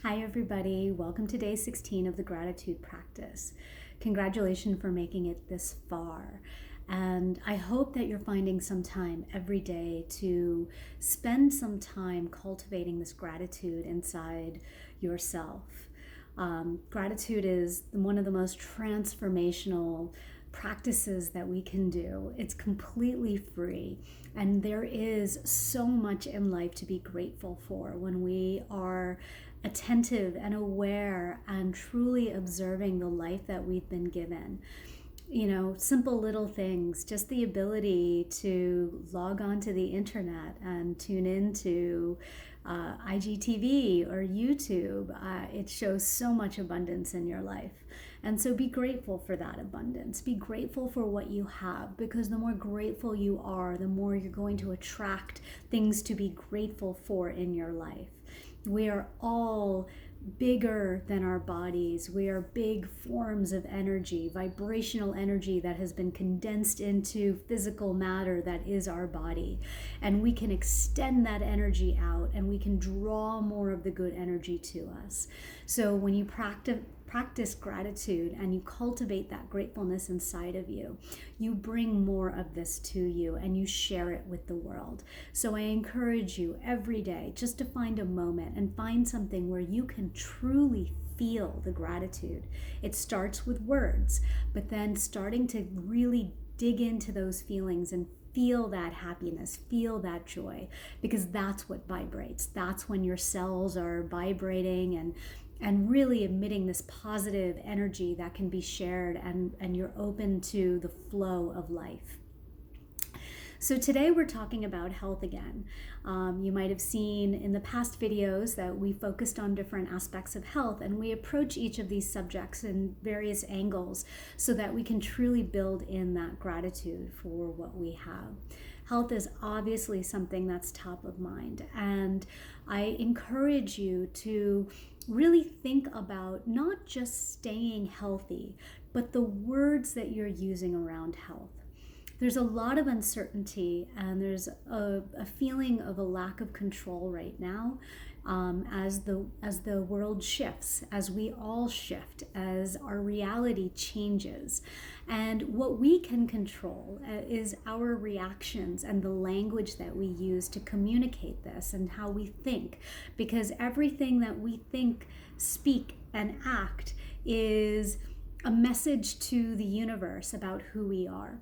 Hi, everybody. Welcome to day 16 of the gratitude practice. Congratulations for making it this far. And I hope that you're finding some time every day to spend some time cultivating this gratitude inside yourself. Gratitude is one of the most transformational practices that we can do. It's completely free, and there is so much in life to be grateful for when we are attentive and aware and truly observing the life that we've been given. Simple little things, just the ability to log on to the internet and tune into IGTV or YouTube. It shows so much abundance in your life. And so be grateful for that abundance. Be grateful for what you have, because the more grateful you are, the more you're going to attract things to be grateful for in your life. We are all bigger than our bodies. We are big forms of energy, vibrational energy that has been condensed into physical matter that is our body. And we can extend that energy out, and we can draw more of the good energy to us. So when you practice gratitude and you cultivate that gratefulness inside of you, you bring more of this to you and you share it with the world. So I encourage you every day just to find a moment and find something where you can truly feel the gratitude. It starts with words, but then starting to really dig into those feelings and feel that happiness, feel that joy, because that's what vibrates. That's when your cells are vibrating and really emitting this positive energy that can be shared, and you're open to the flow of life. So today we're talking about health again. You might have seen in the past videos that we focused on different aspects of health, and we approach each of these subjects in various angles so that we can truly build in that gratitude for what we have. Health is obviously something that's top of mind, and I encourage you to really think about not just staying healthy, but the words that you're using around health. There's a lot of uncertainty, and there's a feeling of a lack of control right now, as the world shifts, as we all shift, as our reality changes. And what we can control is our reactions and the language that we use to communicate this and how we think, because everything that we think, speak, and act is a message to the universe about who we are.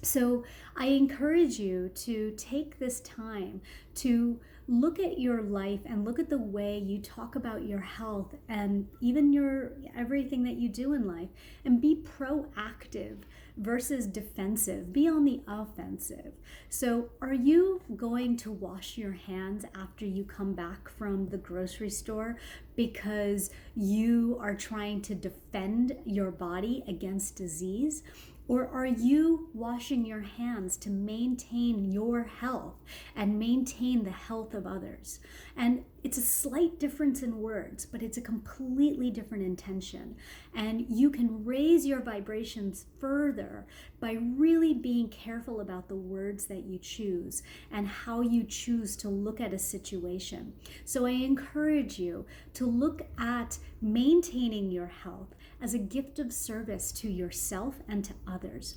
So I encourage you to take this time to look at your life and look at the way you talk about your health and even everything that you do in life, and be proactive versus defensive. Be on the offensive. So are you going to wash your hands after you come back from the grocery store because you are trying to defend your body against disease? Or are you washing your hands to maintain your health and maintain the health of others? And it's a slight difference in words, but it's a completely different intention. And you can raise your vibrations further by really being careful about the words that you choose and how you choose to look at a situation. So I encourage you to look at maintaining your health as a gift of service to yourself and to others.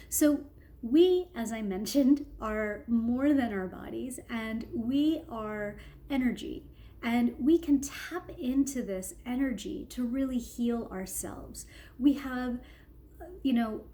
So we, as I mentioned, are more than our bodies, and we are energy. And we can tap into this energy to really heal ourselves. We have,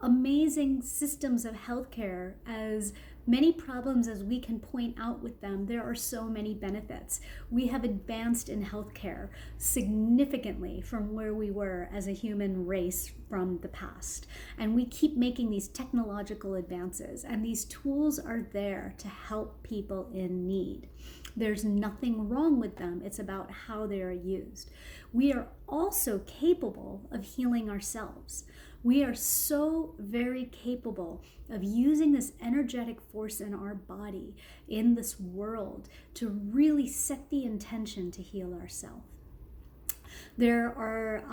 amazing systems of healthcare. As many problems as we can point out with them, there are so many benefits. We have advanced in healthcare significantly from where we were as a human race from the past. And we keep making these technological advances, and these tools are there to help people in need. There's nothing wrong with them. It's about how they are used. We are also capable of healing ourselves. We are so very capable of using this energetic force in our body, in this world, to really set the intention to heal ourselves. There are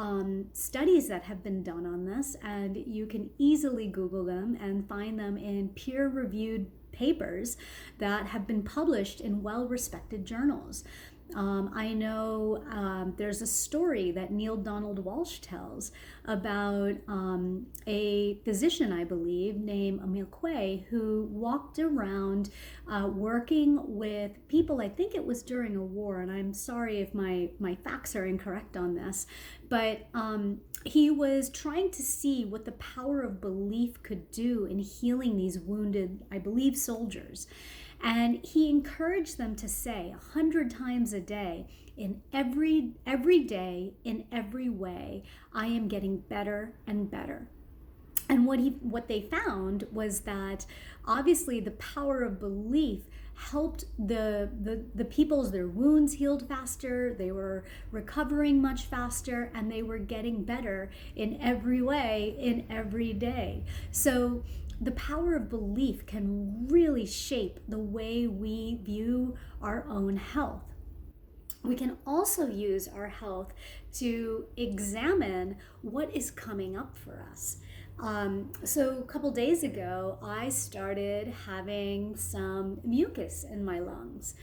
studies that have been done on this, and you can easily Google them and find them in peer-reviewed papers that have been published in well-respected journals. I know there's a story that Neil Donald Walsh tells about a physician, I believe, named Emil Quay, who walked around working with people. I think it was during a war, and I'm sorry if my facts are incorrect on this, but he was trying to see what the power of belief could do in healing these wounded, I believe, soldiers. And he encouraged them to say 100 times a day, in every day, in every way, I am getting better and better. And what they found was that obviously the power of belief helped the people's their wounds healed faster, they were recovering much faster, and they were getting better in every way in every day. So the power of belief can really shape the way we view our own health. We can also use our health to examine what is coming up for us. So a couple days ago, I started having some mucus in my lungs.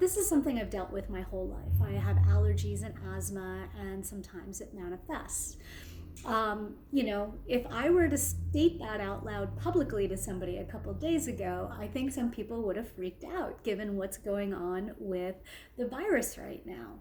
This is something I've dealt with my whole life. I have allergies and asthma, and sometimes it manifests. If I were to state that out loud publicly to somebody a couple days ago, I think some people would have freaked out given what's going on with the virus right now.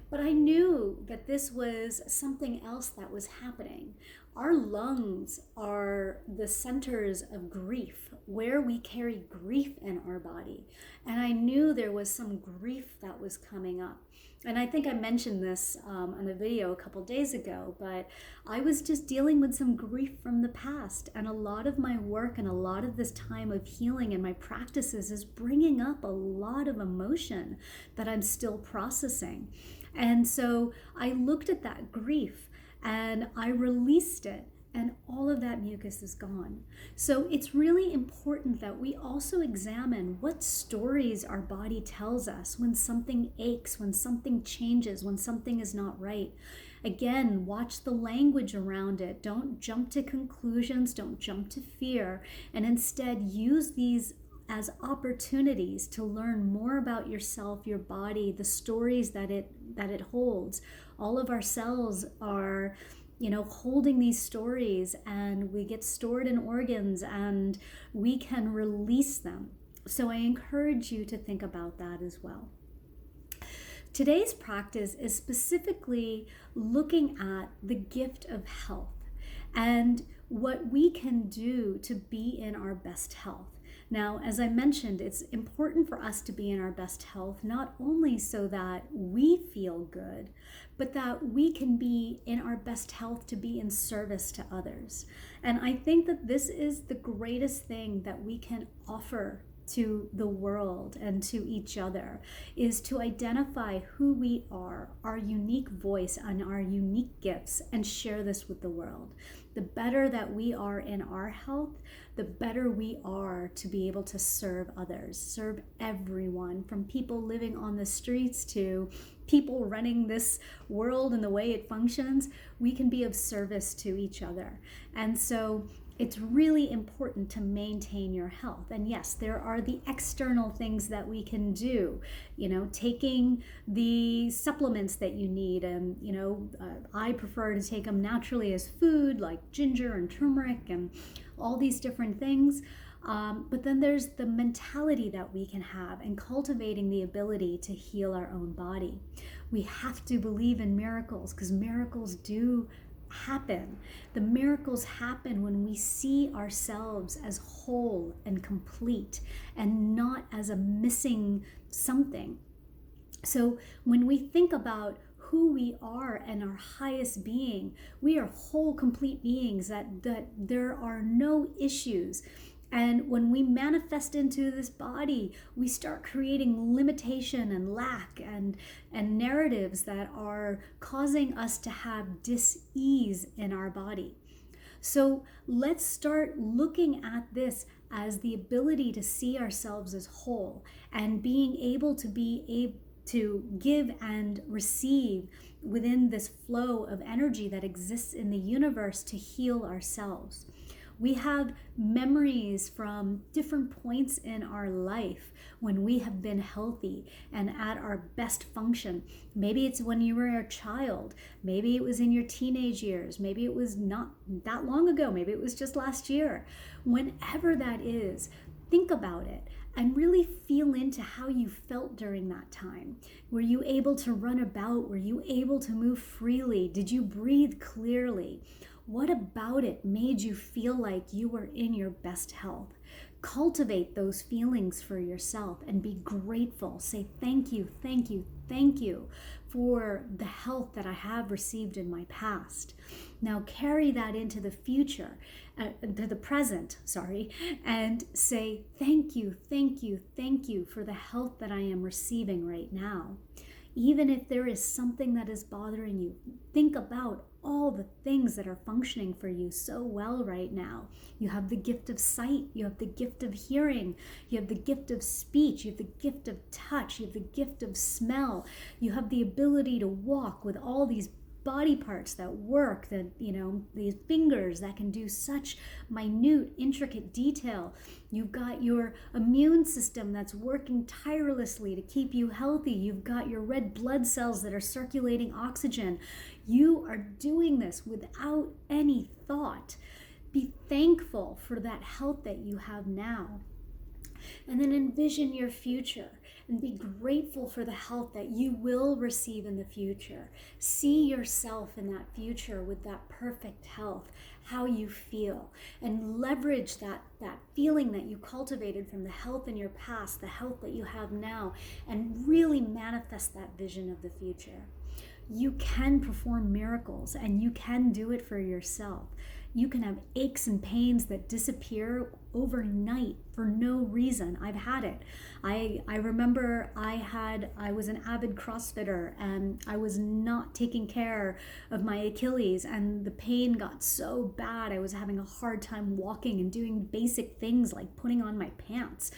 But I knew that this was something else that was happening. Our lungs are the centers of grief, where we carry grief in our body. And I knew there was some grief that was coming up. And I think I mentioned this on a video a couple days ago, but I was just dealing with some grief from the past. And a lot of my work and a lot of this time of healing and my practices is bringing up a lot of emotion that I'm still processing. And so I looked at that grief and I released it, and all of that mucus is gone. So it's really important that we also examine what stories our body tells us when something aches, when something changes, when something is not right. Again, watch the language around it. Don't jump to conclusions, don't jump to fear, and instead use these as opportunities to learn more about yourself, your body, the stories that it holds. All of our cells are holding these stories, and we get stored in organs, and we can release them. So I encourage you to think about that as well. Today's practice is specifically looking at the gift of health and what we can do to be in our best health. Now, as I mentioned, it's important for us to be in our best health, not only so that we feel good, but that we can be in our best health to be in service to others. And I think that this is the greatest thing that we can offer to the world and to each other, is to identify who we are, our unique voice and our unique gifts, and share this with the world. The better that we are in our health, the better we are to be able to serve others, serve everyone, from people living on the streets to people running this world and the way it functions. We can be of service to each other. And so it's really important to maintain your health. And yes, there are the external things that we can do, taking the supplements that you need. And, I prefer to take them naturally as food, like ginger and turmeric and all these different things. But then there's the mentality that we can have and cultivating the ability to heal our own body. We have to believe in miracles, because miracles do happen. The miracles happen when we see ourselves as whole and complete and not as a missing something. So when we think about who we are and our highest being, we are whole, complete beings, that there are no issues. And when we manifest into this body, we start creating limitation and lack and narratives that are causing us to have dis-ease in our body. So let's start looking at this as the ability to see ourselves as whole and being able to give and receive within this flow of energy that exists in the universe to heal ourselves. We have memories from different points in our life when we have been healthy and at our best function. Maybe it's when you were a child. Maybe it was in your teenage years. Maybe it was not that long ago. Maybe it was just last year. Whenever that is, think about it and really feel into how you felt during that time. Were you able to run about? Were you able to move freely? Did you breathe clearly? What about it made you feel like you were in your best health? Cultivate those feelings for yourself and be grateful. Say thank you, thank you, thank you for the health that I have received in my past. Now carry that into the future, to the present, and say thank you, thank you, thank you for the health that I am receiving right now. Even if there is something that is bothering you, think about all the things that are functioning for you so well right now. You have the gift of sight, you have the gift of hearing, you have the gift of speech, you have the gift of touch, you have the gift of smell, you have the ability to walk with all these body parts that work, that these fingers that can do such minute, intricate detail. You've got your immune system that's working tirelessly to keep you healthy. You've got your red blood cells that are circulating oxygen. You are doing this without any thought. Be thankful for that health that you have now. And then envision your future and be grateful for the health that you will receive in the future. See yourself in that future with that perfect health, how you feel, and leverage that feeling that you cultivated from the health in your past, the health that you have now, and really manifest that vision of the future. You can perform miracles and you can do it for yourself. You can have aches and pains that disappear overnight for no reason. I've had it. I remember I was an avid CrossFitter and I was not taking care of my Achilles, and the pain got so bad I was having a hard time walking and doing basic things like putting on my pants.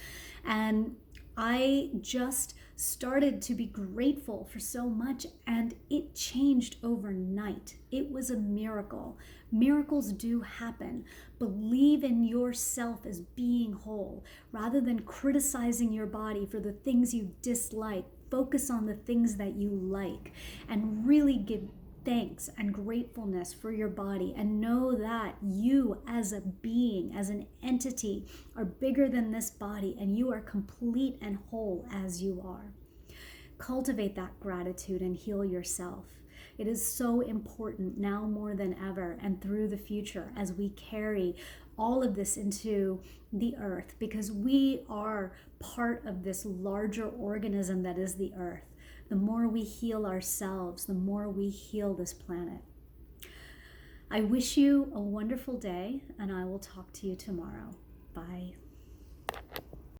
And I just started to be grateful for so much, and it changed overnight. It was a miracle. Miracles do happen. Believe in yourself as being whole. Rather than criticizing your body for the things you dislike, focus on the things that you like and really give thanks and gratefulness for your body, and know that you as a being, as an entity, are bigger than this body, and you are complete and whole as you are. Cultivate that gratitude and heal yourself. It is so important now more than ever and through the future as we carry all of this into the earth, because we are part of this larger organism that is the earth. The more we heal ourselves, the more we heal this planet. I wish you a wonderful day, and I will talk to you tomorrow. Bye.